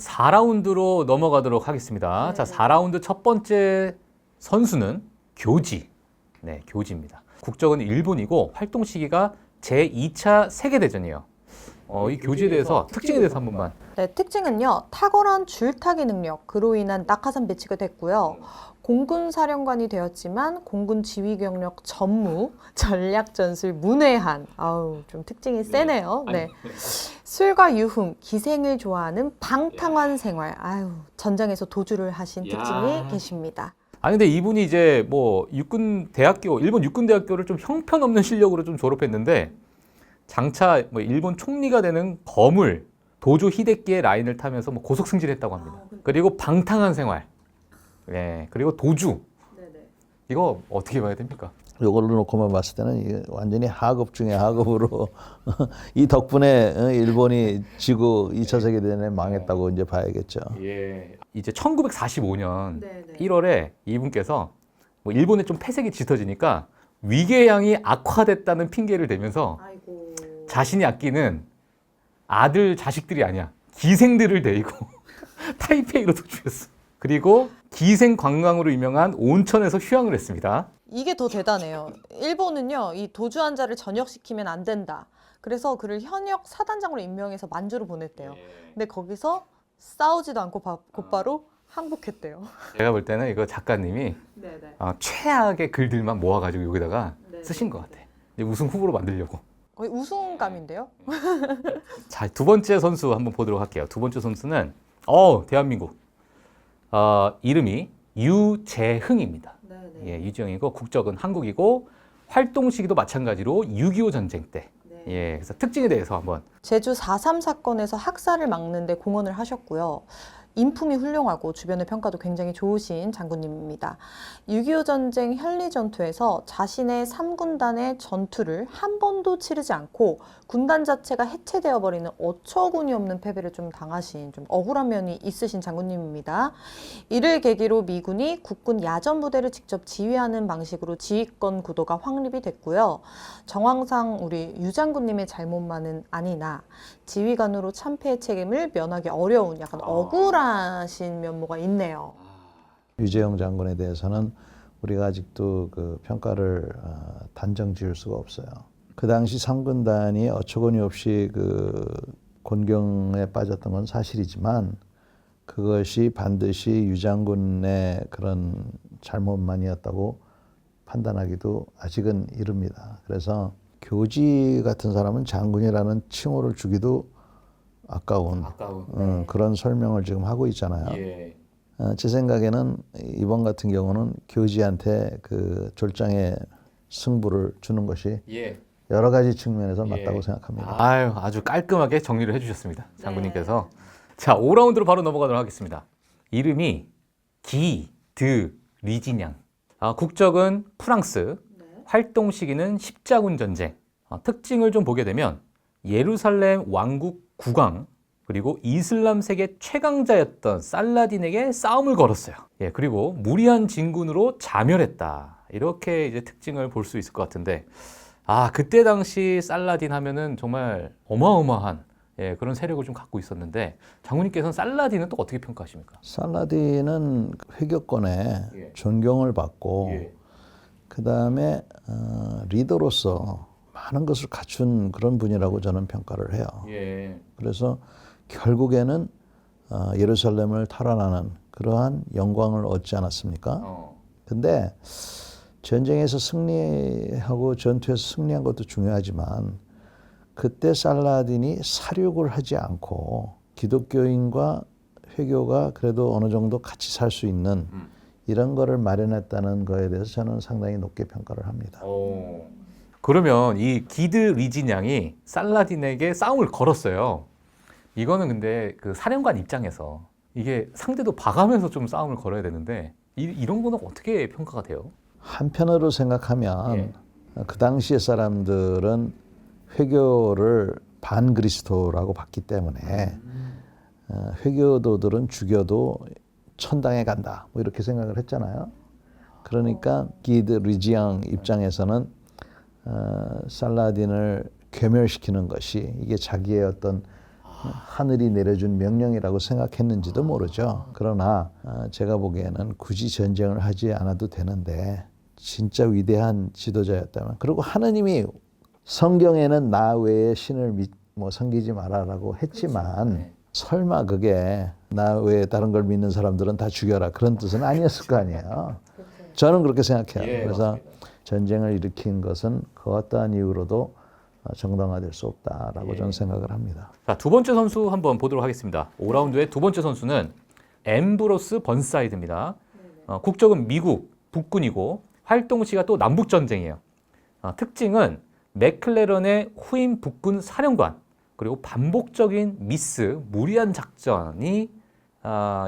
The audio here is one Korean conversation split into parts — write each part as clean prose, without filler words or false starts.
4라운드로 넘어가도록 하겠습니다. 네. 자, 4라운드 첫 번째 선수는 교지. 네, 교지입니다. 국적은 일본이고 활동 시기가 제2차 세계대전이에요. 이 교지에 대해서 특징에 대해서 한 번만. 네, 특징은요. 탁월한 줄타기 능력, 그로 인한 낙하산 배치가 됐고요. 공군 사령관이 되었지만 공군 지휘 경력 전무, 전략 전술 문외한. 아우, 좀 특징이 세네요. 네. 술과 유흥, 기생을 좋아하는 방탕한 생활. 아유, 전장에서 도주를 하신 특징이 계십니다. 아니 근데 이분이 이제 뭐 육군 대학교, 일본 육군 대학교를 좀 형편없는 실력으로 좀 졸업했는데 장차 뭐 일본 총리가 되는 거물 도조 히데키의 라인을 타면서 뭐 고속 승진했다고 합니다. 그리고 방탕한 생활, 예, 그리고 도주. 이거 어떻게 봐야 됩니까? 이걸로 놓고만 봤을 때는 이게 완전히 하급 중에 하급으로 이 덕분에 일본이 지구 2차 세계대전에 망했다고 이제 봐야겠죠. 예. 이제 1945년 1월에 이분께서 뭐 일본에 좀 폐색이 짙어지니까 위궤양이 악화됐다는 핑계를 대면서 자신이 아끼는 아들 자식들이 아니야 기생들을 데리고 타이페이로 도주했어. 그리고 기생 관광으로 유명한 온천에서 휴양을 했습니다. 이게 더 대단해요. 일본은요, 이 도주한 자를 전역시키면 안 된다. 그래서 그를 현역 사단장으로 임명해서 만주로 보냈대요. 근데 거기서 싸우지도 않고 곧바로 항복했대요. 제가 볼 때는 이거 작가님이 최악의 글들만 모아가지고 여기다가 쓰신 것 같아. 이제 우승 후보로 만들려고. 거의 우승감인데요? 자, 두 번째 선수 한번 보도록 할게요. 두 번째 선수는 대한민국. 이름이 유재흥입니다. 예, 유재흥이고 국적은 한국이고 활동 시기도 마찬가지로 6.25 전쟁 때. 예, 그래서 특징에 대해서 한번. 제주 4.3 사건에서 학살을 막는데 공헌을 하셨고요. 인품이 훌륭하고 주변의 평가도 굉장히 좋으신 장군님입니다. 6.25 전쟁 현리 전투에서 자신의 3군단의 전투를 한 번도 치르지 않고 군단 자체가 해체되어 버리는 어처구니 없는 패배를 좀 당하신 좀 억울한 면이 있으신 장군님입니다. 이를 계기로 미군이 국군 야전 부대를 직접 지휘하는 방식으로 지휘권 구도가 확립이 됐고요. 정황상 우리 유 장군님의 잘못만은 아니나 지휘관으로 참패의 책임을 면하기 어려운 약간 억울하신 면모가 있네요. 유재흥 장군에 대해서는 우리가 아직도 그 평가를 단정 지을 수가 없어요. 그 당시 3군단이 어처구니 없이 그 곤경에 빠졌던 건 사실이지만 그것이 반드시 유 장군의 그런 잘못만이었다고 판단하기도 아직은 이릅니다. 그래서 교지 같은 사람은 장군이라는 칭호를 주기도 아까운 그런 설명을 지금 하고 있잖아요. 제 생각에는 이번 같은 경우는 교지한테 그 졸장의 승부를 주는 것이 여러 가지 측면에서 맞다고 생각합니다. 아주 깔끔하게 정리를 해주셨습니다. 장군님께서. 자, 5라운드로 바로 넘어가도록 하겠습니다. 이름이 기드 리진양. 국적은 프랑스. 활동 시기는 십자군 전쟁. 특징을 좀 보게 되면 예루살렘 왕국 국왕 그리고 이슬람 세계 최강자였던 살라딘에게 싸움을 걸었어요. 예, 그리고 무리한 진군으로 자멸했다. 이렇게 이제 특징을 볼 수 있을 것 같은데, 그때 당시 살라딘 하면은 정말 어마어마한 그런 세력을 좀 갖고 있었는데, 장군님께서는 살라딘은 또 어떻게 평가하십니까? 살라딘은 회교권에 존경을 받고, 그 다음에 리더로서 많은 것을 갖춘 그런 분이라고 저는 평가를 해요. 그래서 결국에는 예루살렘을 탈환하는 그러한 영광을 얻지 않았습니까? 근데 전쟁에서 승리하고 전투에서 승리한 것도 중요하지만 그때 살라딘이 사륙을 하지 않고 기독교인과 회교가 그래도 어느 정도 같이 살 수 있는 이런 거를 마련했다는 거에 대해서 저는 상당히 높게 평가를 합니다. 그러면 이 기드 리진양이 살라딘에게 싸움을 걸었어요. 이거는 근데 그 사령관 입장에서 이게 상대도 봐가면서 좀 싸움을 걸어야 되는데 이런 거는 어떻게 평가가 돼요? 한편으로 생각하면 그 당시의 사람들은 회교를 반그리스도라고 봤기 때문에 회교도들은 죽여도 천당에 간다 뭐 이렇게 생각을 했잖아요. 그러니까 기드 리지앙 입장에서는 살라딘을 괴멸시키는 것이 이게 자기의 어떤 하늘이 내려준 명령이라고 생각했는지도 모르죠. 그러나 제가 보기에는 굳이 전쟁을 하지 않아도 되는데 진짜 위대한 지도자였다면, 그리고 하느님이 성경에는 나 외에 신을 섬기지 마라라고 했지만 설마 그게 나 외에 다른 걸 믿는 사람들은 다 죽여라 그런 뜻은 아니었을 거 아니에요. 저는 그렇게 생각해요. 그래서 전쟁을 일으킨 것은 그 어떠한 이유로도 정당화될 수 없다라고 저는 생각을 합니다. 자, 두 번째 선수 한번 보도록 하겠습니다. 5라운드의 두 번째 선수는 앰브로스 번사이드입니다. 국적은 미국 북군이고 활동 시가 또 남북전쟁이에요. 특징은 맥클레런의 후임 북군 사령관, 그리고 반복적인 미스, 무리한 작전이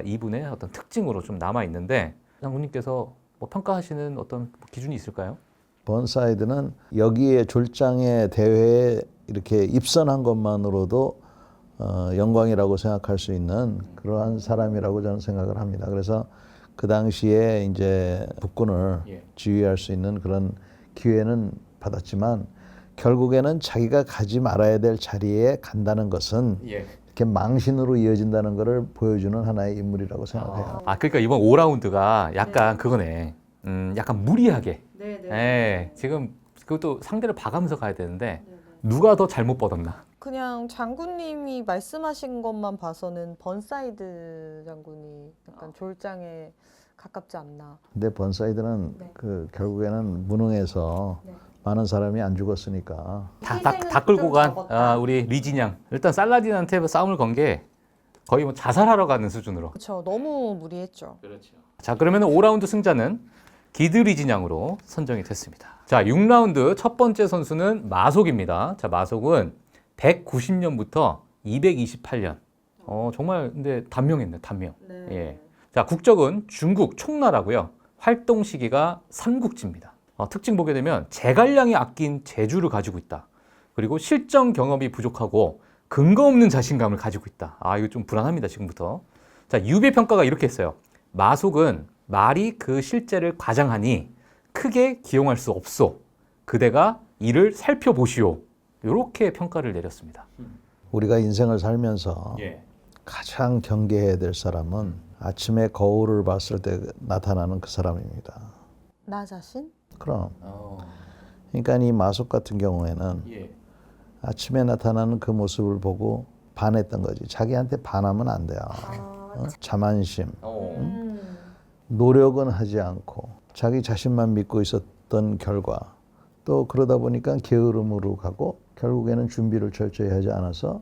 이분의 어떤 특징으로 좀 남아 있는데, 장군님께서 뭐 평가하시는 어떤 기준이 있을까요? 번사이드는 여기에 졸장의 대회에 이렇게 입선한 것만으로도 영광이라고 생각할 수 있는 그러한 사람이라고 저는 생각을 합니다. 그래서 그 당시에 이제 북군을 지휘할 수 있는 그런 기회는 받았지만 결국에는 자기가 가지 말아야 될 자리에 간다는 것은 이렇게 망신으로 이어진다는 것을 보여주는 하나의 인물이라고 생각해요. 그러니까 이번 5라운드가 약간 그거네. 약간 무리하게. 지금 그것도 상대를 봐가면서 가야 되는데 누가 더 잘못 뻗었나? 그냥 장군님이 말씀하신 것만 봐서는 번사이드 장군이 약간 졸장에 가깝지 않나. 근데 번사이드는 그 결국에는 무능해서 많은 사람이 안 죽었으니까. 다 끌고 간 우리 리진양. 일단 살라딘한테 싸움을 건 게 거의 뭐 자살하러 가는 수준으로. 그렇죠. 너무 무리했죠. 자, 그러면 5라운드 승자는 기드 리진양으로 선정이 됐습니다. 자, 6라운드 첫 번째 선수는 마속입니다. 자, 마속은 190년부터 228년. 정말 근데 단명했네, 단명. 예. 자, 국적은 중국 총나라고요. 활동 시기가 삼국지입니다. 특징 보게 되면 제갈량이 아낀 재주를 가지고 있다. 그리고 실전 경험이 부족하고 근거 없는 자신감을 가지고 있다. 이거 좀 불안합니다, 지금부터. 자, 유배 평가가 이렇게 했어요. 마속은 말이 그 실제를 과장하니 크게 기용할 수 없소. 그대가 이를 살펴보시오. 이렇게 평가를 내렸습니다. 우리가 인생을 살면서 가장 경계해야 될 사람은 아침에 거울을 봤을 때 나타나는 그 사람입니다. 나 자신? 그럼. 그러니까 이 마속 같은 경우에는 아침에 나타나는 그 모습을 보고 반했던 거지. 자기한테 반하면 안 돼요. 자만심. 노력은 하지 않고 자기 자신만 믿고 있었던 결과, 또 그러다 보니까 게으름으로 가고 결국에는 준비를 철저히 하지 않아서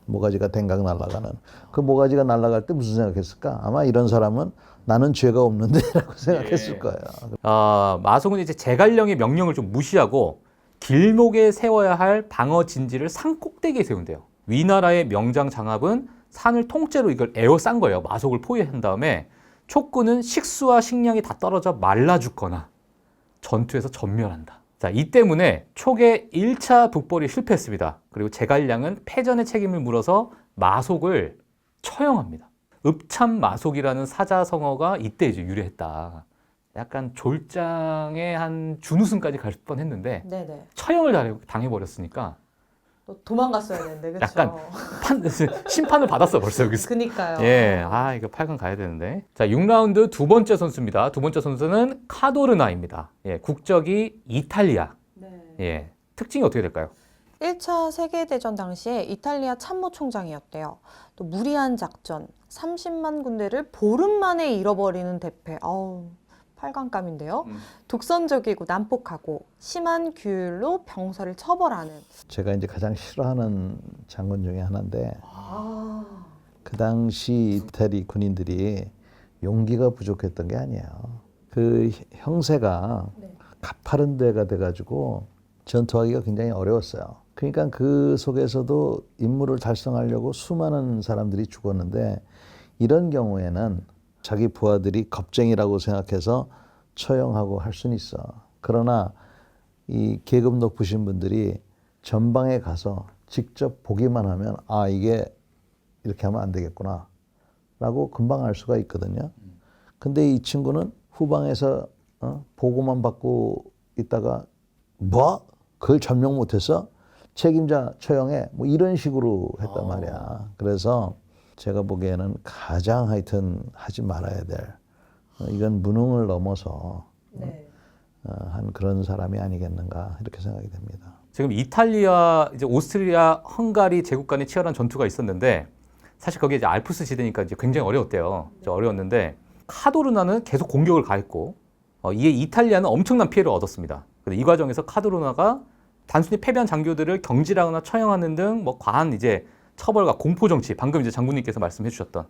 모가지가 댕강 날아가는. 그 모가지가 날아갈 때 무슨 생각했을까? 아마 이런 사람은 나는 죄가 없는데 라고 생각했을 거예요. 마속은 이제 제갈령의 명령을 좀 무시하고 길목에 세워야 할 방어 진지를 산 꼭대기에 세운대요. 위나라의 명장 장합은 산을 통째로 이걸 에워싼 거예요. 마속을 포위한 다음에 촉구는 식수와 식량이 다 떨어져 말라 죽거나 전투에서 전멸한다. 자, 이 때문에 촉의 1차 북벌이 실패했습니다. 그리고 제갈량은 패전의 책임을 물어서 마속을 처형합니다. 읍참마속이라는 사자성어가 이때 이제 유래했다. 약간 졸장의 한 준우승까지 갈 뻔했는데 처형을 당해버렸으니까 또 도망갔어야 되는데, 그렇죠? 약간 심판을 받았어 벌써 여기서. 그니까요. 이거 8강 가야 되는데. 자, 6라운드 두 번째 선수입니다. 두 번째 선수는 카도르나입니다. 국적이 이탈리아. 특징이 어떻게 될까요? 1차 세계대전 당시에 이탈리아 참모총장이었대요. 또 무리한 작전, 30만 군대를 보름 만에 잃어버리는 대패. 8강감인데요. 독선적이고 난폭하고 심한 규율로 병사를 처벌하는. 제가 이제 가장 싫어하는 장군 중에 하나인데 그 당시 이태리 군인들이 용기가 부족했던 게 아니에요. 그 형세가 가파른 데가 돼가지고 전투하기가 굉장히 어려웠어요. 그러니까 그 속에서도 임무를 달성하려고 수많은 사람들이 죽었는데, 이런 경우에는 자기 부하들이 겁쟁이라고 생각해서 처형하고 할 수는 있어. 그러나 이 계급 높으신 분들이 전방에 가서 직접 보기만 하면 이게 이렇게 하면 안 되겠구나 라고 금방 알 수가 있거든요. 근데 이 친구는 후방에서 보고만 받고 있다가 그걸 점령 못해서 책임자 처형해 뭐 이런 식으로 했단 말이야. 그래서 제가 보기에는 가장 하여튼 하지 말아야 될 이건 무능을 넘어서 한 그런 사람이 아니겠는가 이렇게 생각이 됩니다. 지금 이탈리아, 이제 오스트리아, 헝가리 제국 간의 치열한 전투가 있었는데 사실 거기에 이제 알프스 지대니까 이제 굉장히 어려웠대요. 이제 어려웠는데 카도르나는 계속 공격을 가했고 이에 이탈리아는 엄청난 피해를 얻었습니다. 근데 이 과정에서 카도르나가 단순히 패배한 장교들을 경질하거나 처형하는 등 뭐 과한 이제 처벌과 공포 정치, 방금 이제 장군님께서 말씀해 주셨던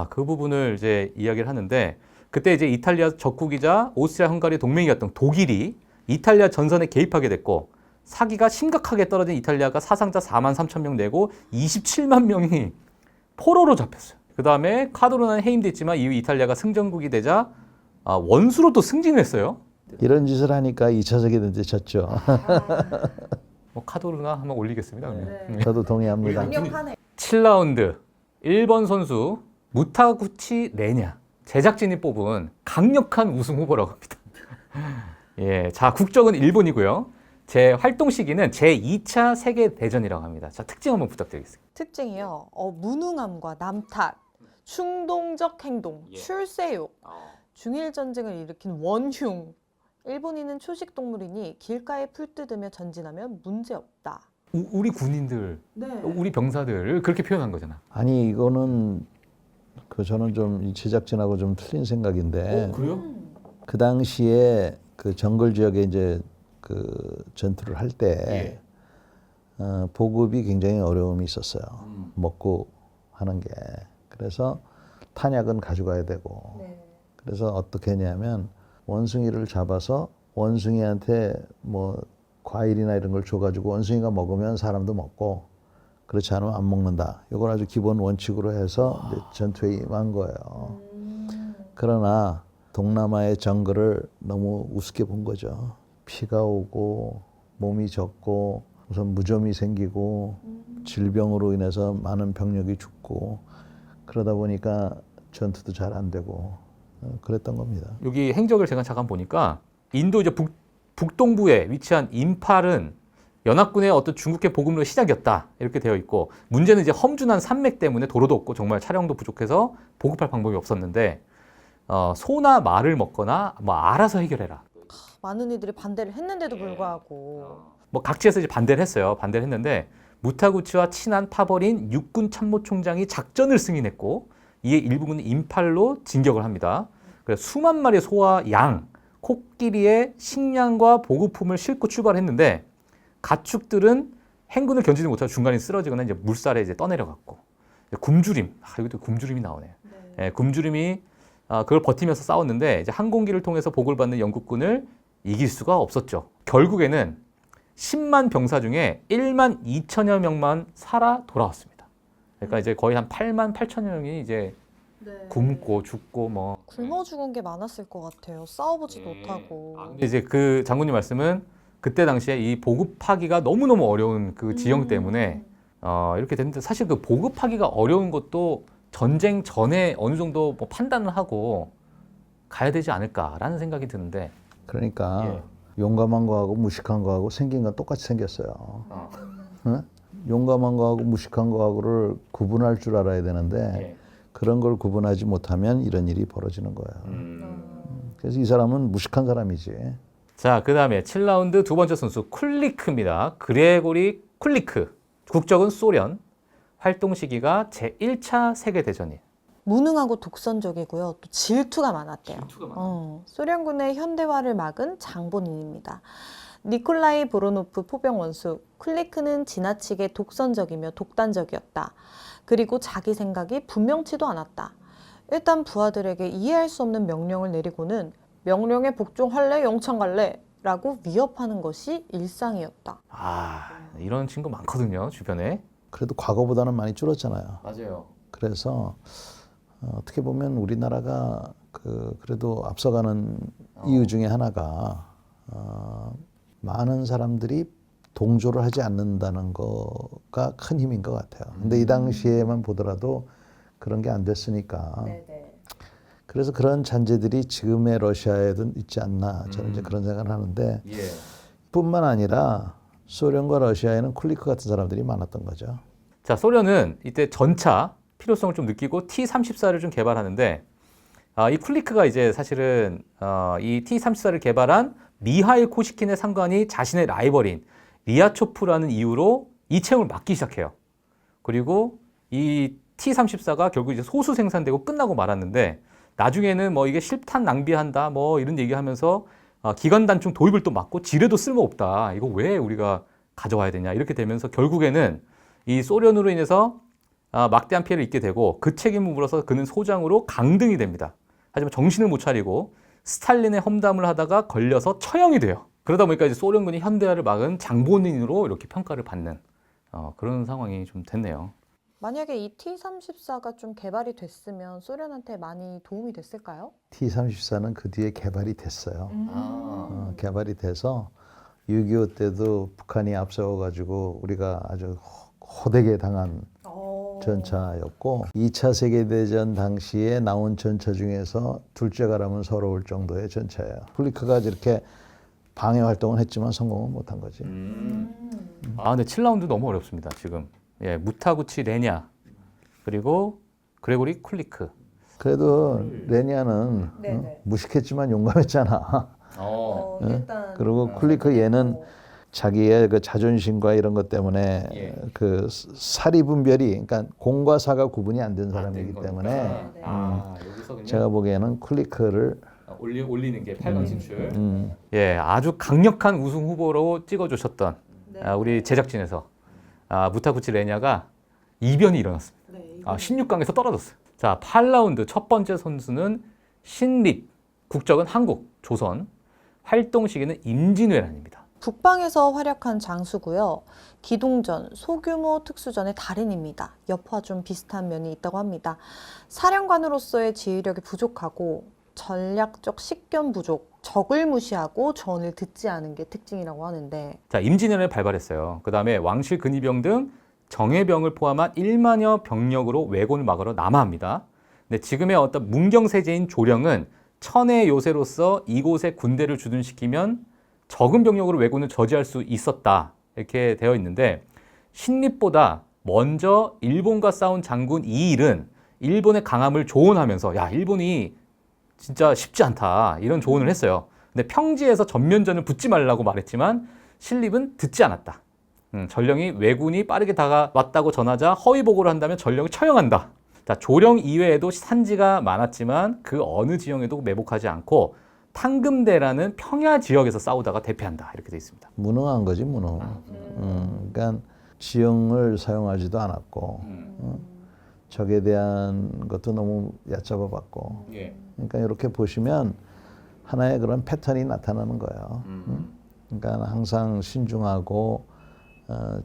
그 부분을 이제 이야기를 하는데 그때 이제 이탈리아 적국이자 오스트리아 헝가리 동맹이었던 독일이 이탈리아 전선에 개입하게 됐고 사기가 심각하게 떨어진 이탈리아가 사상자 4만 3천 명 내고 27만 명이 포로로 잡혔어요. 그 다음에 카도르나는 해임됐지만 이후 이탈리아가 승전국이 되자 원수로 또 승진을 했어요. 이런 짓을 하니까 2차 세계대전 졌죠. 뭐 카도르나 한번 올리겠습니다. 그러면. 저도 동의합니다. 7라운드 1번 선수 무타구치 레냐 제작진이 뽑은 강력한 우승 후보라고 합니다. 예, 자 국적은 일본이고요. 제 활동 시기는 제2차 세계대전이라고 합니다. 자 특징 한번 부탁드리겠습니다. 특징이요. 무능함과 남탓, 충동적 행동, 출세욕, 중일 전쟁을 일으킨 원흉. 일본인은 초식 동물이니 길가에 풀 뜯으며 전진하면 문제 없다. 우리 군인들, 네. 우리 병사들을 그렇게 표현한 거잖아. 아니 이거는 저는 좀 이 제작진하고 좀 틀린 생각인데 그래요? 그 당시에 그 정글 지역에 이제 그 전투를 할 때 보급이 굉장히 어려움이 있었어요. 먹고 하는 게. 그래서 탄약은 가져가야 되고. 그래서 어떻게 했냐면 원숭이를 잡아서 원숭이한테 뭐 과일이나 이런 걸 줘가지고 원숭이가 먹으면 사람도 먹고 그렇지 않으면 안 먹는다. 이걸 아주 기본 원칙으로 해서 이제 전투에 임한 거예요. 그러나 동남아의 정글을 너무 우습게 본 거죠. 피가 오고 몸이 젖고 우선 무좀이 생기고 질병으로 인해서 많은 병력이 죽고 그러다 보니까 전투도 잘 안 되고 그랬던 겁니다. 여기 행적을 제가 잠깐 보니까 인도 이제 북동부에 위치한 임팔은 연합군의 어떤 중국해 보급로의 시작이었다 이렇게 되어 있고 문제는 이제 험준한 산맥 때문에 도로도 없고 정말 차량도 부족해서 보급할 방법이 없었는데 소나 말을 먹거나 뭐 알아서 해결해라. 많은 이들이 반대를 했는데도 불구하고 뭐 각지에서 이제 반대를 했어요. 반대를 했는데 무타구치와 친한 파벌인 육군 참모총장이 작전을 승인했고 이에 일부군은 임팔로 진격을 합니다. 그래서 수만 마리의 소와 양, 코끼리의 식량과 보급품을 싣고 출발했는데 가축들은 행군을 견디지 못하고 중간에 쓰러지거나 이제 물살에 이제 떠내려갔고 굶주림, 여기도 굶주림이 나오네요. 예, 굶주림이 그걸 버티면서 싸웠는데 이제 항공기를 통해서 보고를 받는 영국군을 이길 수가 없었죠. 결국에는 10만 병사 중에 1만 2천여 명만 살아 돌아왔습니다. 그러니까 이제 거의 한 8만 8천여 명이 이제 굶고 죽고 뭐. 굶어 죽은 게 많았을 것 같아요. 싸워보지도 못하고. 근데 이제 그 장군님 말씀은 그때 당시에 이 보급하기가 너무너무 어려운 그 지형 때문에 이렇게 됐는데 사실 그 보급하기가 어려운 것도 전쟁 전에 어느 정도 뭐 판단을 하고 가야 되지 않을까라는 생각이 드는데. 그러니까 용감한 거하고 무식한 거하고 생긴 건 똑같이 생겼어요. 응? 용감한 거하고 무식한 거하고를 구분할 줄 알아야 되는데 그런 걸 구분하지 못하면 이런 일이 벌어지는 거예요. 그래서 이 사람은 무식한 사람이지. 자, 그 다음에 7라운드 두 번째 선수 쿨리크입니다. 그레고리 쿨리크. 국적은 소련. 활동 시기가 제1차 세계대전이에요. 무능하고 독선적이고요. 또 질투가 많았대요. 소련군의 현대화를 막은 장본인입니다. 니콜라이 보로노프 포병 원수 쿨리크는 지나치게 독선적이며 독단적이었다. 그리고 자기 생각이 분명치도 않았다. 일단 부하들에게 이해할 수 없는 명령을 내리고는 명령에 복종할래 영창갈래 라고 위협하는 것이 일상이었다. 이런 친구 많거든요, 주변에. 그래도 과거보다는 많이 줄었잖아요. 맞아요. 그래서 어떻게 보면 우리나라가 그래도 앞서가는 이유 중에 하나가 많은 사람들이 동조를 하지 않는다는 거가 큰 힘인 것 같아요. 근데 이 당시에만 보더라도 그런 게 안 됐으니까. 그래서 그런 잔재들이 지금의 러시아에도 있지 않나 저는 이제 그런 생각을 하는데 뿐만 아니라 소련과 러시아에는 쿨리크 같은 사람들이 많았던 거죠. 자, 소련은 이때 전차 필요성을 좀 느끼고 T-34를 좀 개발하는데 이 쿨리크가 이제 사실은 이 T-34를 개발한 미하일 코시킨의 상관이 자신의 라이벌인 리아초프라는 이유로 이 채용을 막기 시작해요. 그리고 이 T-34가 결국 이제 소수 생산되고 끝나고 말았는데 나중에는 뭐 이게 실탄 낭비한다 뭐 이런 얘기하면서 기관 단총 도입을 또 막고 지뢰도 쓸모없다. 이거 왜 우리가 가져와야 되냐 이렇게 되면서 결국에는 이 소련으로 인해서 막대한 피해를 입게 되고 그 책임을 물어서 그는 소장으로 강등이 됩니다. 하지만 정신을 못 차리고 스탈린의 험담을 하다가 걸려서 처형이 돼요. 그러다 보니까 이제 소련군이 현대화를 막은 장본인으로 이렇게 평가를 받는 그런 상황이 좀 됐네요. 만약에 이 T-34가 좀 개발이 됐으면 소련한테 많이 도움이 됐을까요? T-34는 그 뒤에 개발이 됐어요. 개발이 돼서 6.25 때도 북한이 앞서가지고 우리가 아주 호되게 당한 전차였고 2차 세계대전 당시에 나온 전차 중에서 둘째가라면 서러울 정도의 전차예요. 쿨리크가 이렇게 방해 활동을 했지만 성공은 못한 거지. 근데 7라운드 너무 어렵습니다. 지금 예, 무타구치 레냐 그리고 그레고리 쿨리크. 그래도 레냐는 무식했지만 용감했잖아. 일단 그리고 쿨리크 얘는 자기의 그 자존심과 이런 것 때문에 예. 그 사리 분별이 그러니까 공과 사가 구분이 안 된 사람이기 때문에 여기서 그냥 제가 보기에는 쿨리크를 올리는 게 8강 진출. 예, 아주 강력한 우승 후보로 찍어주셨던 우리 제작진에서 무타구치 레냐가 이변이 일어났습니다. 16강에서 떨어졌어요. 자, 8라운드 첫 번째 선수는 신립, 국적은 한국, 조선, 활동 시기는 임진왜란입니다. 북방에서 활약한 장수고요. 기동전, 소규모 특수전의 달인입니다. 여포와 좀 비슷한 면이 있다고 합니다. 사령관으로서의 지휘력이 부족하고 전략적 식견 부족, 적을 무시하고 전을 듣지 않은 게 특징이라고 하는데 자, 임진왜란을 발발했어요. 그 다음에 왕실 근위병 등 정예병을 포함한 1만여 병력으로 왜군을 막으러 남하합니다. 근데 지금의 어떤 문경세제인 조령은 천의 요새로서 이곳에 군대를 주둔시키면 적은 병력으로 왜군을 저지할 수 있었다. 이렇게 되어 있는데 신립보다 먼저 일본과 싸운 장군 이일은 일본의 강함을 조언하면서 야, 일본이 진짜 쉽지 않다. 이런 조언을 했어요. 근데 평지에서 전면전을 붙지 말라고 말했지만 신립은 듣지 않았다. 전령이 왜군이 빠르게 다가왔다고 전하자 허위 보고를 한다면 전령을 처형한다. 자, 조령 이외에도 산지가 많았지만 그 어느 지형에도 매복하지 않고 탕금대라는 평야 지역에서 싸우다가 대패한다. 이렇게 되어 있습니다. 무능한 거지 무능. 그러니까 지형을 사용하지도 않았고 적에 대한 것도 너무 얕잡아 봤고. 그러니까 이렇게 보시면 하나의 그런 패턴이 나타나는 거예요. 그러니까 항상 신중하고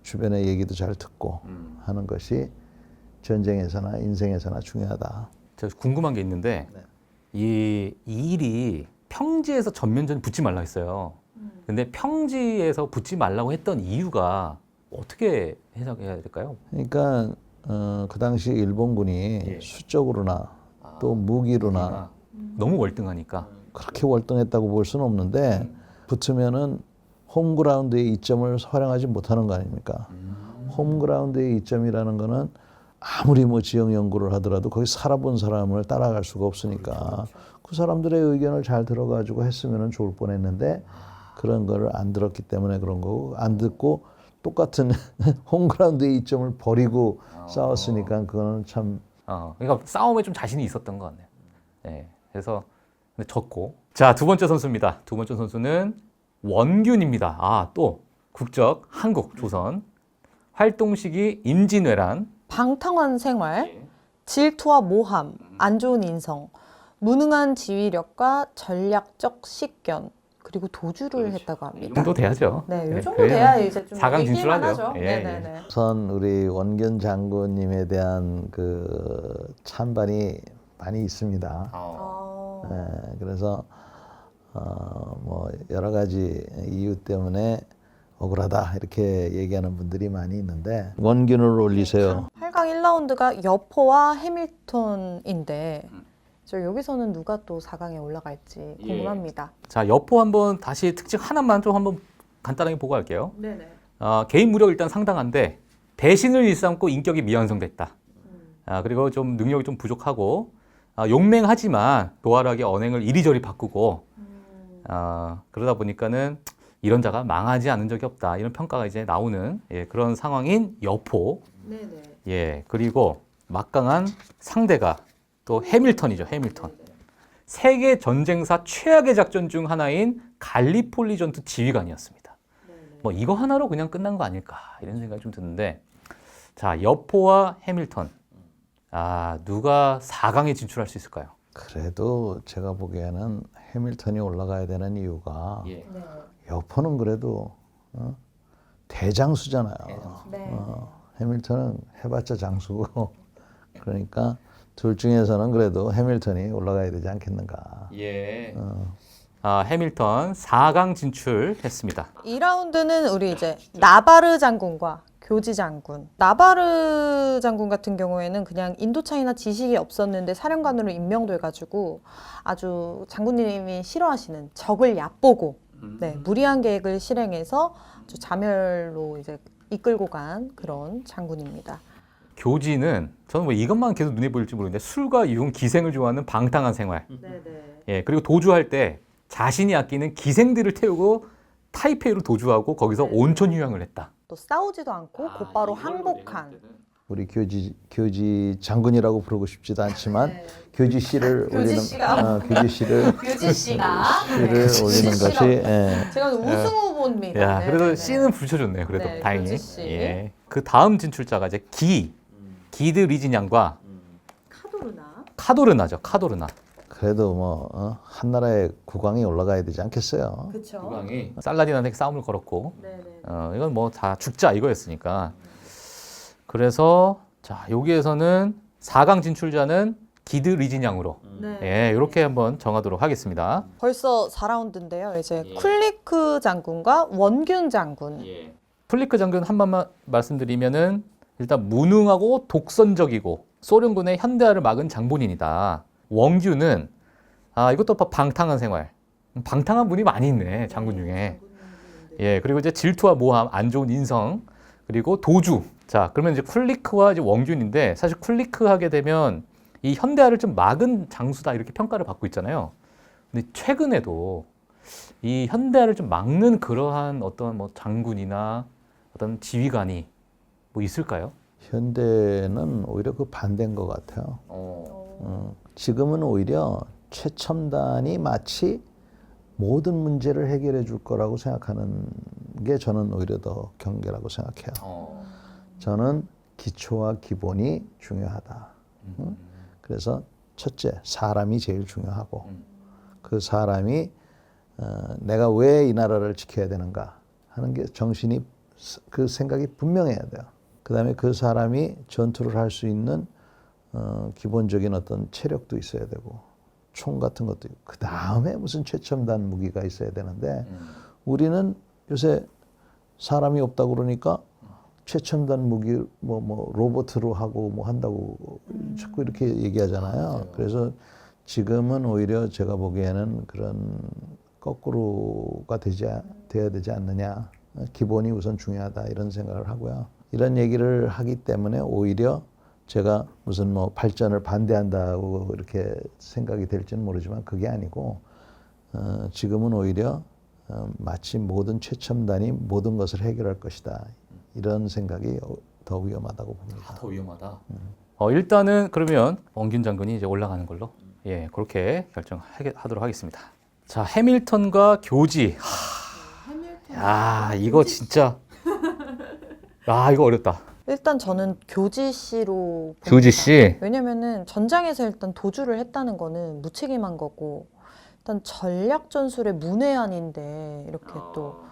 주변의 얘기도 잘 듣고 하는 것이 전쟁에서나 인생에서나 중요하다. 제가 궁금한 게 있는데 이 일이 평지에서 전면전 붙지 말라 했어요. 근데 평지에서 붙지 말라고 했던 이유가 어떻게 해석해야 될까요? 그러니까 그 당시 일본군이 수적으로나 또 무기로나 너무 월등하니까. 그렇게 월등했다고 볼 수는 없는데 붙으면은 홈그라운드의 이점을 활용하지 못하는 거 아닙니까? 홈그라운드의 이점이라는 거는 아무리 뭐 지형 연구를 하더라도 거기 살아본 사람을 따라갈 수가 없으니까 그 사람들의 의견을 잘 들어가지고 했으면 좋을 뻔했는데 그런 거를 안 들었기 때문에 그런 거고 안 듣고 똑같은 홈그라운드의 이점을 버리고 싸웠으니까 그거는 참 그러니까 싸움에 좀 자신이 있었던 것 같네요. 네, 그래서 근데 졌고. 자, 두 번째 선수입니다. 두 번째 선수는 원균입니다. 또 국적 한국, 조선, 활동 시기 임진왜란, 방탕한 생활, 질투와 모함, 안 좋은 인성, 무능한 지휘력과 전략적 식견, 그리고 도주를 했다고 이 합니다. 정도 돼야죠. 네, 이 네, 정도 그래야 돼야 이제 좀 4강 이길만 진출하죠. 하죠. 예, 네네네. 우선 우리 원균 장군님에 대한 그 찬반이 많이 있습니다. 그래서 뭐 여러 가지 이유 때문에 억울하다 이렇게 얘기하는 분들이 많이 있는데 원균을 올리세요. 8강 1라운드가 여포와 해밀턴인데 저 여기서는 누가 또 4강에 올라갈지 궁금합니다. 자, 여포 한번 다시 특징 하나만 좀 한번 간단하게 보고 갈게요. 네네. 개인 무력이 일단 상당한데 배신을 일삼고 인격이 미완성됐다. 그리고 좀 능력이 좀 부족하고 용맹하지만 교활하게 언행을 이리저리 바꾸고 그러다 보니까는 이런 자가 망하지 않은 적이 없다. 이런 평가가 이제 나오는 그런 상황인 여포. 네네. 예, 그리고 막강한 상대가 또 해밀턴이죠. 해밀턴. 세계 전쟁사 최악의 작전 중 하나인 갈리폴리 전투 지휘관이었습니다. 뭐 이거 하나로 그냥 끝난 거 아닐까 이런 생각이 좀 드는데, 자, 여포와 해밀턴, 누가 4강에 진출할 수 있을까요? 그래도 제가 보기에는 해밀턴이 올라가야 되는 이유가 예. 여포는 그래도 대장수잖아요. 네. 해밀턴은 해봤자 장수고 그러니까 둘 중에서는 그래도 해밀턴이 올라가야 되지 않겠는가. 예. 해밀턴 4강 진출했습니다. 2라운드는 우리 이제 나바르 장군과 교지 장군. 나바르 장군 같은 경우에는 그냥 인도차이나 지식이 없었는데 사령관으로 임명돼가지고 아주 장군님이 싫어하시는 적을 얕보고 무리한 계획을 실행해서 아주 자멸로 이제 이끌고 간 그런 장군입니다. 교지는 저는 뭐 이것만 계속 눈에 보일지 모르는데 술과 유흥, 기생을 좋아하는 방탕한 생활. 예, 그리고 도주할 때 자신이 아끼는 기생들을 태우고 타이페이로 도주하고 거기서 온천 휴양을 했다. 또 싸우지도 않고 곧바로 항복한. 우리 교지 장군이라고 부르고 싶지도 않지만 교지 씨를 교지 올리는 씨가. 교지 씨를 교지 씨가 올리는 것이 제가 우승 후보입니다. 야, 그래도 네네네. C는 붙여줬네요. 그래도 네, 다행히. 교지 씨. 예. 그 다음 진출자가 이제 기드 리진양과 카도르나죠. 카도르나. 그래도 뭐 한나라의 국왕이 올라가야 되지 않겠어요? 그렇죠. 국왕이 살라딘한테 싸움을 걸었고, 이건 뭐 다 죽자 이거였으니까. 그래서 자, 여기에서는 4강 진출자는 기드 리진양으로 예, 이렇게 한번 정하도록 하겠습니다. 벌써 4라운드인데요. 이제 쿨리크 장군과 원균 장군. 플리크 장군 한 번만 말씀드리면은 일단 무능하고 독선적이고 소련군의 현대화를 막은 장본인이다. 원규는 이것도 방탕한 생활. 방탕한 분이 많이 있네, 장군 중에. 예, 그리고 이제 질투와 모함, 안 좋은 인성, 그리고 도주. 자, 그러면 이제 쿨리크와 이제 원균인데 사실 쿨리크 하게 되면 이 현대화를 좀 막은 장수다 이렇게 평가를 받고 있잖아요. 근데 최근에도 이 현대화를 좀 막는 그러한 어떤 뭐 장군이나 어떤 지휘관이 뭐 있을까요? 현대는 오히려 그 반대인 것 같아요. 지금은 오히려 최첨단이 마치 모든 문제를 해결해 줄 거라고 생각하는 게 저는 오히려 더 경계라고 생각해요. 저는 기초와 기본이 중요하다. 그래서 첫째, 사람이 제일 중요하고 그 사람이 내가 왜 이 나라를 지켜야 되는가 하는 게 정신이 그 생각이 분명해야 돼요. 그 다음에 그 사람이 전투를 할 수 있는 기본적인 어떤 체력도 있어야 되고 총 같은 것도 있고 그 다음에 무슨 최첨단 무기가 있어야 되는데 우리는 요새 사람이 없다고 그러니까 최첨단 무기 뭐 로봇으로 하고 뭐 한다고 자꾸 이렇게 얘기하잖아요. 그래서 지금은 오히려 제가 보기에는 그런 거꾸로가 돼야 되지 않느냐. 기본이 우선 중요하다 이런 생각을 하고요. 이런 얘기를 하기 때문에 오히려 제가 무슨 뭐 발전을 반대한다고 이렇게 생각이 될지는 모르지만 그게 아니고 지금은 오히려 마치 모든 최첨단이 모든 것을 해결할 것이다. 이런 생각이 더 위험하다고 봅니다. 더 위험하다. 일단은 그러면 원균 장군이 이제 올라가는 걸로 예, 그렇게 결정하도록 하겠습니다. 자, 해밀턴과 교지. 야, 이거 진짜 이거 어렵다. 일단 저는 교지 씨로 봅니다. 교지 씨. 왜냐면은 전장에서 일단 도주를 했다는 거는 무책임한 거고 일단 전략 전술의 문외한인데 이렇게 또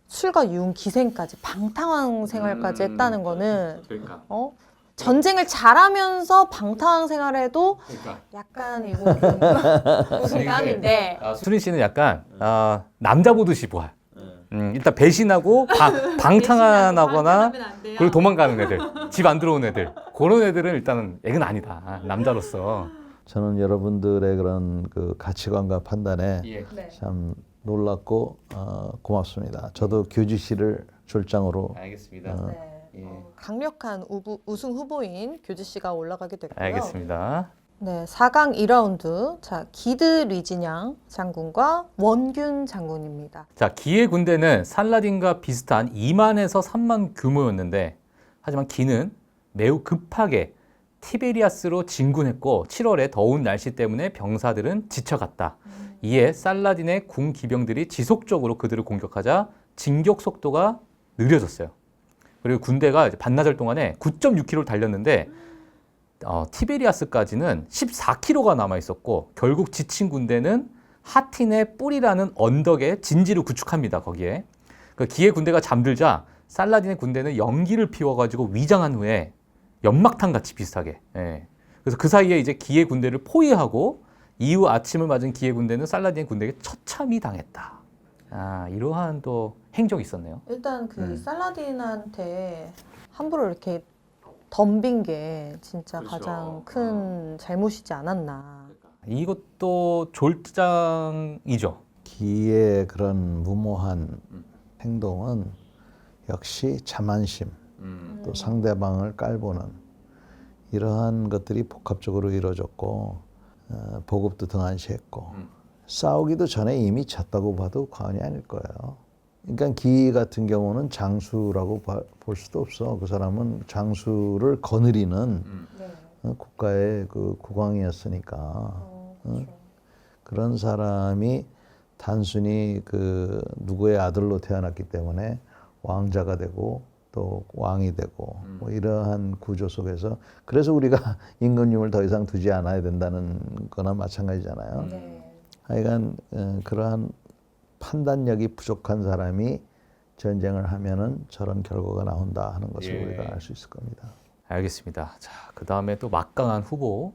술과 유흥 기생까지 방탕한 생활까지 했다는 거는 그러니까. 전쟁을 잘하면서 방탕한 생활해도 약간 이거 좀 무색함인데 수린 씨는 약간 남자 보듯이 보아. 일단 배신하고 방탕하거나 그리고 도망가는 애들, 집 안 들어오는 애들, 그런 애들은 일단은 애는 아니다. 남자로서. 저는 여러분들의 그런 그 가치관과 판단에 참 놀랍고 고맙습니다. 저도 교지 씨를 졸장으로 알겠습니다. 어. 네. 예. 강력한 우승 후보인 교지 씨가 올라가게 됐고요. 알겠습니다. 네, 4강 2라운드. 자, 기드 리진양 장군과 원균 장군입니다. 자, 기의 군대는 살라딘과 비슷한 2만에서 3만 규모였는데 하지만 기는 매우 급하게 티베리아스로 진군했고 7월에 더운 날씨 때문에 병사들은 지쳐갔다. 이에 살라딘의 궁 기병들이 지속적으로 그들을 공격하자 진격 속도가 느려졌어요. 그리고 군대가 이제 반나절 동안에 9.6km를 달렸는데 티베리아스까지는 14km가 남아 있었고 결국 지친 군대는 하틴의 뿔이라는 언덕에 진지를 구축합니다. 거기에 그 기의 군대가 잠들자 살라딘의 군대는 연기를 피워가지고 위장한 후에 연막탄 같이 비슷하게. 예. 그래서 그 사이에 이제 기의 군대를 포위하고 이후 아침을 맞은 기의 군대는 살라딘의 군대에게 처참히 당했다. 아, 이러한 또 행적이 있었네요. 일단 그 살라딘한테 함부로 이렇게 덤빈 게 진짜 그렇죠. 가장 큰 잘못이지 않았나. 이것도 졸장이죠. 기의 그런 무모한 행동은 역시 자만심, 또 상대방을 깔보는 이러한 것들이 복합적으로 이루어졌고 보급도 등한시했고 싸우기도 전에 이미 졌다고 봐도 과언이 아닐 거예요. 그러니까 기 같은 경우는 장수라고 볼 수도 없어. 그 사람은 장수를 거느리는 네. 국가의 그 국왕이었으니까 그렇죠. 그런 사람이 단순히 그 누구의 아들로 태어났기 때문에 왕자가 되고 또 왕이 되고 뭐 이러한 구조 속에서 그래서 우리가 임금님을 더 이상 두지 않아야 된다는 거나 마찬가지잖아요. 네. 하여간 그러한 판단력이 부족한 사람이 전쟁을 하면은 저런 결과가 나온다 하는 것을 예. 우리가 알 수 있을 겁니다. 알겠습니다. 자, 그 다음에 또 막강한 후보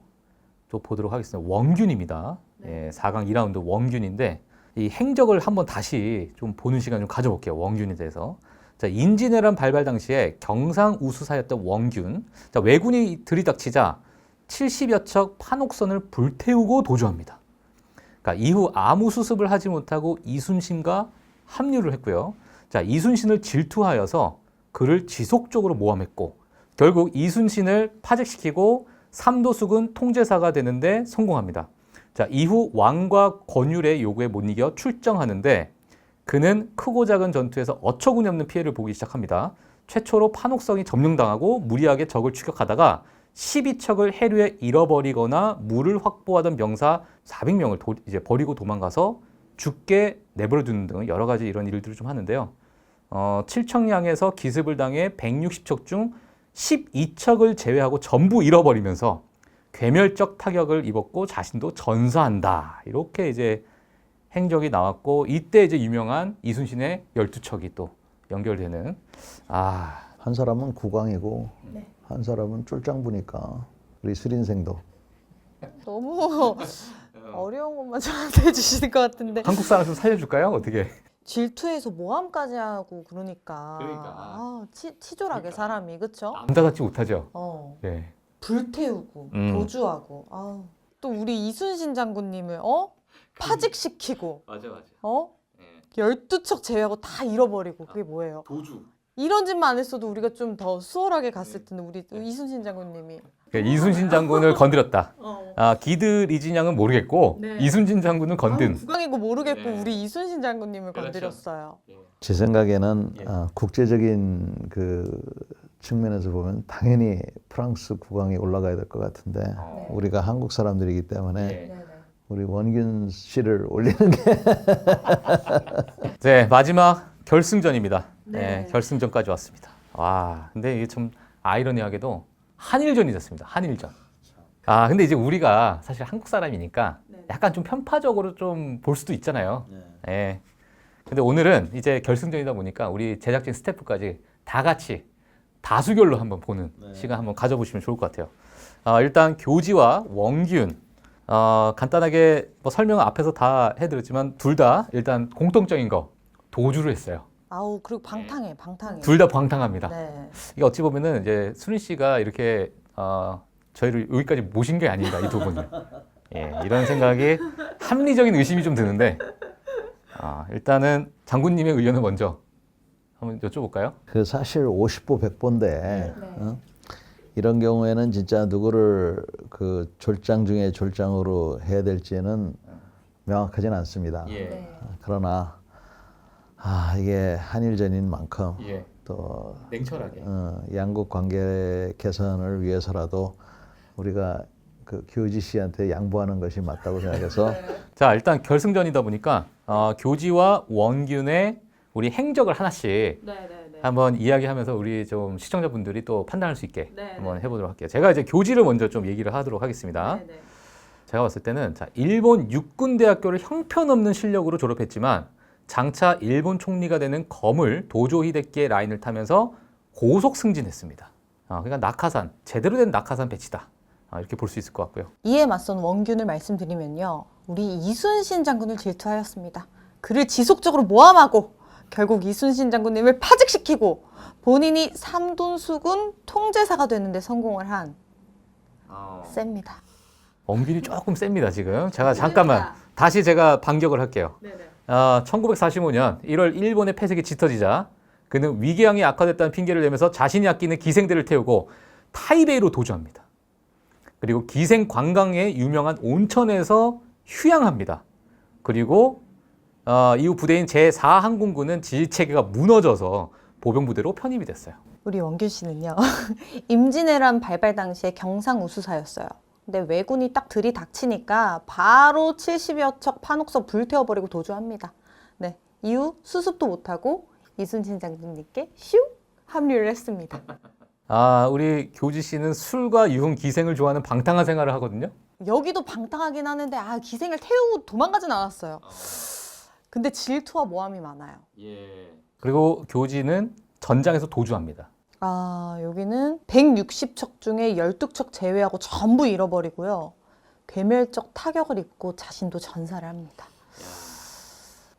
또 보도록 하겠습니다. 원균입니다. 예, 4강 2라운드 원균인데 이 행적을 한번 다시 좀 보는 시간 좀 가져볼게요. 원균에 대해서. 자, 인지내란 발발 당시에 경상우수사였던 원균. 자, 왜군이 들이닥치자 70여 척 판옥선을 불태우고 도주합니다. 그러니까 이후 아무 수습을 하지 못하고 이순신과 합류를 했고요. 자, 이순신을 질투하여서 그를 지속적으로 모함했고 결국 이순신을 파직시키고 삼도수군 통제사가 되는데 성공합니다. 자, 이후 왕과 권율의 요구에 못 이겨 출정하는데 그는 크고 작은 전투에서 어처구니 없는 피해를 보기 시작합니다. 최초로 판옥성이 점령당하고 무리하게 적을 추격하다가 12척을 해류에 잃어버리거나 물을 확보하던 병사 400명을 이제 버리고 도망가서 죽게 내버려두는 등 여러 가지 이런 일들을 좀 하는데요. 칠척량에서 기습을 당해 160척 중 12척을 제외하고 전부 잃어버리면서 괴멸적 타격을 입었고 자신도 전사한다. 이렇게 이제 행적이 나왔고 이때 이제 유명한 이순신의 12척이 또 연결되는 한 사람은 국왕이고 네. 한 사람은 쫄장부니까 우리 수린생도 너무 어려운 것만 저한테 해주시는 것 같은데 한국 사람 좀 살려줄까요? 어떻게? 질투해서 모함까지 하고 그러니까, 그러니까. 치졸하게 사람이 그쵸? 남자답지 못하죠. 네. 불태우고 도주하고 또 우리 이순신 장군님을 파직시키고 맞아. 12척 제외하고 다 잃어버리고 그게 뭐예요? 도주. 이런 짓만 안 했어도 우리가 좀 더 수월하게 갔을 텐데 우리 이순신 장군님이 그러니까 이순신 장군을 건드렸다. 기드 리진양은 모르겠고 네. 이순신 장군은 건든. 국왕이고 모르겠고 네. 우리 이순신 장군님을 그렇죠. 건드렸어요. 제 생각에는 예. 국제적인 그 측면에서 보면 당연히 프랑스 국왕이 올라가야 될 것 같은데 네. 우리가 한국 사람들이기 때문에 네. 우리 원균 씨를 올리는 게 네, 마지막 결승전입니다. 네. 네, 결승전까지 왔습니다. 와, 근데 이게 좀 아이러니하게도 한일전이 됐습니다. 한일전. 근데 이제 우리가 사실 한국 사람이니까 약간 좀 편파적으로 좀 볼 수도 있잖아요. 네. 근데 오늘은 이제 결승전이다 보니까 우리 제작진 스태프까지 다 같이 다수결로 한번 보는 시간 한번 가져보시면 좋을 것 같아요. 일단 교지와 원균. 간단하게 뭐 설명은 앞에서 다 해드렸지만 둘 다 일단 공통적인 거 도주를 했어요. 그리고 방탕해. 둘 다 방탕합니다. 네. 이게 어찌 보면은 이제 수린 씨가 이렇게 저희를 여기까지 모신 게 아닌가 이 두 분을. 예, 이런 생각이 합리적인 의심이 좀 드는데 일단은 장군님의 의견을 먼저 한번 여쭤볼까요? 그 사실 50보 100보인데 이런 경우에는 진짜 누구를 그 졸장 중에 졸장으로 해야 될지는 명확하진 않습니다. 네. 그러나 이게 한일전인 만큼 예. 또 냉철하게. 양국 관계 개선을 위해서라도 우리가 그 교지 씨한테 양보하는 것이 맞다고 생각해서 자, 일단 결승전이다 보니까 교지와 원균의 우리 행적을 하나씩 한번 이야기하면서 우리 좀 시청자분들이 또 판단할 수 있게 한번 해보도록 할게요. 제가 이제 교지를 먼저 좀 얘기를 하도록 하겠습니다. 제가 봤을 때는 자, 일본 육군대학교를 형편없는 실력으로 졸업했지만 장차 일본 총리가 되는 거물 도조 히데키의 라인을 타면서 고속 승진했습니다. 그러니까 낙하산, 제대로 된 낙하산 배치다. 이렇게 볼 수 있을 것 같고요. 이에 맞선 원균을 말씀드리면요. 우리 이순신 장군을 질투하였습니다. 그를 지속적으로 모함하고 결국 이순신 장군님을 파직시키고 본인이 삼돈수군 통제사가 되는데 성공을 한 셉니다. 원균이 조금 셉니다, 지금. 잠깐만. 다시 제가 반격을 할게요. 1945년 1월 일본의 폐색이 짙어지자 그는 위궤양이 악화됐다는 핑계를 내면서 자신이 아끼는 기생들을 태우고 타이베이로 도주합니다. 그리고 기생 관광에 유명한 온천에서 휴양합니다. 그리고 이후 부대인 제4항공군은 지휘체계가 무너져서 보병부대로 편입이 됐어요. 우리 원균 씨는요. 임진왜란 발발 당시에 경상우수사였어요. 근데 왜군이 딱 들이닥치니까 바로 70여 척 판옥석 불태워버리고 도주합니다. 네, 이후 수습도 못하고 이순신 장군님께 슉 합류를 했습니다. 우리 교지 씨는 술과 유흥, 기생을 좋아하는 방탕한 생활을 하거든요. 여기도 방탕하긴 하는데 기생을 태우고 도망가진 않았어요. 근데 질투와 모함이 많아요. 그리고 교지는 전장에서 도주합니다. 여기는 160척 중에 12척 제외하고 전부 잃어버리고요. 괴멸적 타격을 입고 자신도 전사를 합니다.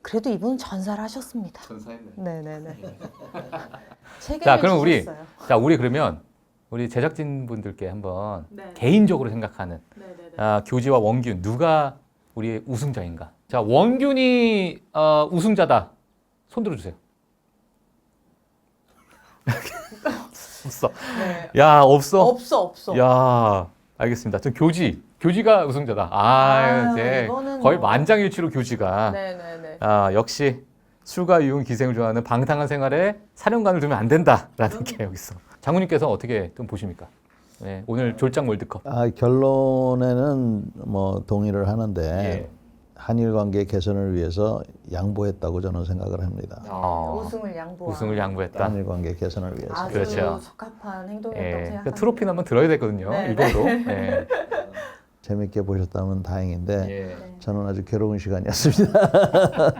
그래도 이분은 전사를 하셨습니다. 전사했네. 네네네. 자, 그럼 우리 그러면 우리 제작진 분들께 한번 개인적으로 생각하는 교지와 원균 누가 우리의 우승자인가? 자, 원균이 우승자다. 손 들어주세요. 없어. 네. 야, 없어. 없어. 야, 알겠습니다. 저 교지가 우승자다. 이제 이거는 거의 만장일치로 교지가. 네네네. 역시 술과 유흥, 기생을 좋아하는 방탕한 생활에 사령관을 두면 안 된다라는 게 여기 있어. 장군님께서 어떻게 좀 보십니까? 네, 오늘 졸장 월드컵. 결론에는 뭐 동의를 하는데 예. 한일 관계 개선을 위해서 양보했다고 저는 생각을 합니다. 우승을 양보했다. 한일 관계 개선을 위해서. 아주 그렇죠. 적합한 행동이었다고 예, 생각합니다. 그 트로피는 한번 들어야 되거든요. 네. 일본도. 네. 재밌게 보셨다면 다행인데 예. 저는 아주 괴로운 시간이었습니다.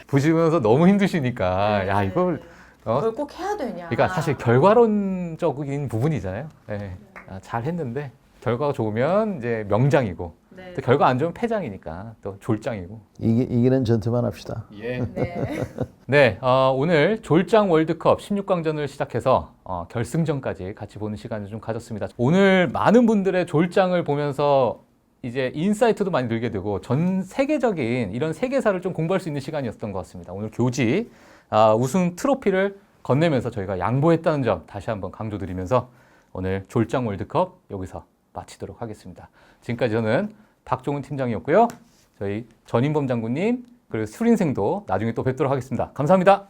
보시면서 너무 힘드시니까 야 이걸 그걸 꼭 해야 되냐. 그러니까 사실 결과론적인 부분이잖아요. 네. 잘 했는데 결과가 좋으면 이제 명장이고 또 결과 안 좋으면 패장이니까 또 졸장이고. 이기는 전투만 합시다. 네, 오늘 졸장 월드컵 16강전을 시작해서 결승전까지 같이 보는 시간을 좀 가졌습니다. 오늘 많은 분들의 졸장을 보면서 이제 인사이트도 많이 늘게 되고 전 세계적인 이런 세계사를 좀 공부할 수 있는 시간이었던 것 같습니다. 오늘 교지 우승 트로피를 건네면서 저희가 양보했다는 점 다시 한번 강조드리면서 오늘 졸장 월드컵 여기서 마치도록 하겠습니다. 지금까지 저는 박종훈 팀장이었고요. 저희 전인범 장군님 그리고 수린생도 나중에 또 뵙도록 하겠습니다. 감사합니다.